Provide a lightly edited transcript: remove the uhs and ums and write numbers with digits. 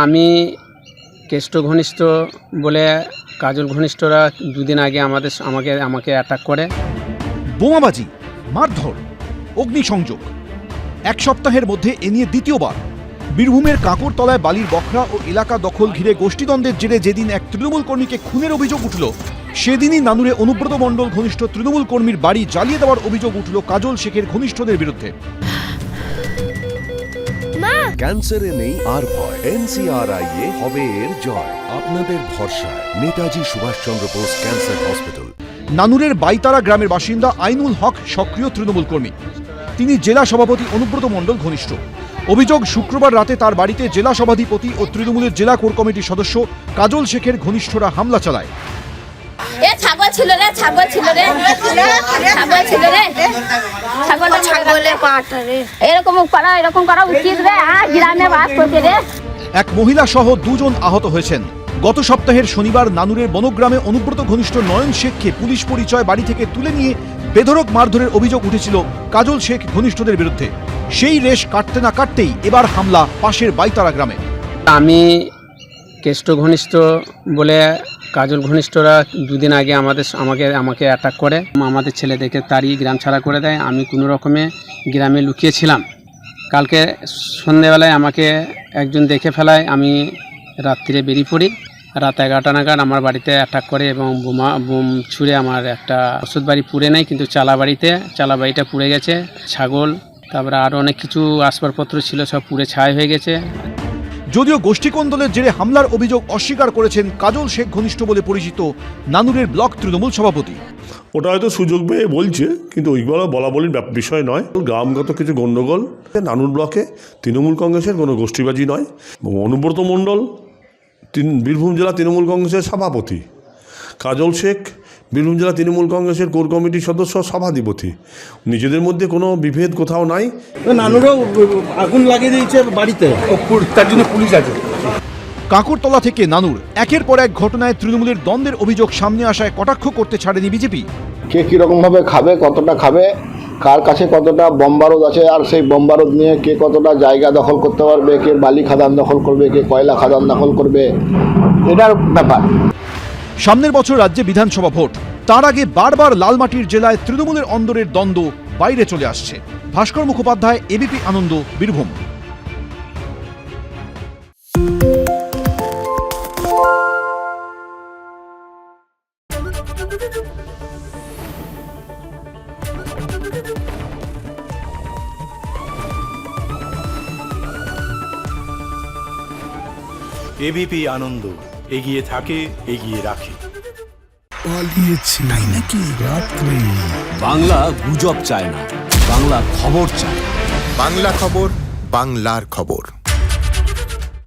আমি কেষ্ট ঘনিষ্ঠ বলে কাজল ঘনিষ্ঠরা দুদিন আগে আমাকে অ্যাটাক করে। বোমাবাজি, মারধর, অগ্নিসংযোগ, এক সপ্তাহের মধ্যে এ নিয়ে দ্বিতীয়বার। বীরভূমের কাঁকরতলায় বালির বখরা ও এলাকা দখল ঘিরে গোষ্ঠীদ্বন্দ্বের জেরে যেদিন এক তৃণমূল কর্মীকে খুনের অভিযোগ উঠল, সেদিনই নানুরে অনুব্রত মণ্ডল ঘনিষ্ঠ তৃণমূল কর্মীর বাড়ি জ্বালিয়ে দেওয়ার অভিযোগ উঠল কাজল শেখের ঘনিষ্ঠদের বিরুদ্ধে। ক্যান্সারে নেই আর ভয়, NCRI এ হবে এর জয়। আপনাদের ভরসা নেতাজি সুভাষচন্দ্র বোস ক্যান্সার হসপিটাল। নানুরের বাইতারা গ্রামের বাসিন্দা আইনুল হক সক্রিয় তৃণমূল কর্মী। তিনি জেলা সভাপতি অনুব্রত মণ্ডল ঘনিষ্ঠ। অভিযোগ, শুক্রবার রাতে তার বাড়িতে জেলা সভাধিপতি ও তৃণমূলের জেলা কোর কমিটির সদস্য কাজল শেখের ঘনিষ্ঠরা হামলা চালায়। ছাগল ছিল রে, ছাগল ছিল রে, ছাগল ছিল রে, ছাগলের পাটা রে, এরকম করা উচিত রে। গ্রামে বাস করছে রে। এক মহিলা সহ দুজন আহত হয়েছেন। গত সপ্তাহের শনিবার নানুরের বনগ্রামে অনুব্রত ঘনিষ্ঠ নয়ন শেখকে পুলিশ পরিচয় বাড়ি থেকে তুলে নিয়ে বেধড়ক মারধরের অভিযোগ উঠেছিল কাজল শেখ ঘনিষ্ঠদের বিরুদ্ধে। সেই রেশ কাটতে না কাটতেই এবার হামলা পাশের বাইতারা গ্রামে। আমি কেষ্ট ঘনিষ্ঠ বলে কাজল ঘনিষ্ঠরা দুদিন আগে আমাকে অ্যাটাক করে। আমাদের ছেলেদেরকে তাড়িয়ে গ্রাম ছাড়া করে দেয়। আমি কোনো রকমে গ্রামে লুকিয়েছিলাম। কালকে সন্ধ্যেবেলায় আমাকে একজন দেখে ফেলায়। আমি রাত্রিরে বেরিয়ে পড়ি। রাত 11টা নাগাদ আমার বাড়িতে অ্যাটাক করে এবং বোম ছুঁড়ে আমার একটা ওষুধ বাড়ি পুড়ে নেয়, কিন্তু চালা বাড়িটা পুড়ে গেছে। ছাগল, তারপরে আরও অনেক কিছু আসবাবপত্র ছিল, সব পুড়ে ছাই হয়ে গেছে। যদিও গোষ্ঠীকন্দলের জেরে হামলার অভিযোগ অস্বীকার করেছেন কাজল শেখ ঘনিষ্ঠ বলে পরিচিত নানুরের ব্লক তৃণমূল সভাপতি। ওটা হয়তো সুযোগ পেয়ে বলছে, কিন্তু ওইগুলো বলা বলির বিষয় নয়। গ্রামগত কিছু গণ্ডগোল। নানুর ব্লকে তৃণমূল কংগ্রেসের কোনো গোষ্ঠীবাজি নয়। অনুব্রত মণ্ডল বীরভূম জেলা তৃণমূল কংগ্রেসের সভাপতি, কাজল শেখ বীরভূম জেলা তৃণমূল কংগ্রেসের কোর কমিটির সদস্য সভাধিপতি। নিজেদের মধ্যে কোনো বিভেদ কোথাও নাই। নানুরেও আগুন লাগিয়ে দিয়েছে বাড়িতে, তার জন্য পুলিশ আছে। কাঁকরতলা থেকে নানুর, একের পর এক ঘটনায় তৃণমূলের দ্বন্দ্বের অভিযোগ সামনে আসায় কটাক্ষ করতে ছাড়েনি বিজেপি। কে কীরকম ভাবে খাবে, কতটা খাবে, কার কাছে কতটা বোমবারুদ আছে, আর সেই বোমবারুদ নিয়ে কে কতটা জায়গা দখল করতে পারবে, কে বালি খাদান দখল করবে, কে কয়লা খাদান দখল করবে, এটার ব্যাপার। সামনের বছর রাজ্যে বিধানসভা ভোট। তার আগে বারবার লালমাটির জেলায় তৃণমূলের অন্দরের দ্বন্দ্ব বাইরে চলে আসছে। ভাস্কর মুখোপাধ্যায়, এবিপি আনন্দ, বীরভূম। এবিপি আনন্দ, এগিয়ে থাকে, এগিয়ে রাখে। পালিয়েছে নাকি রাত্রে? বাংলা গুজব চায় না, বাংলা খবর চায়। বাংলা খবর, বাংলার খবর।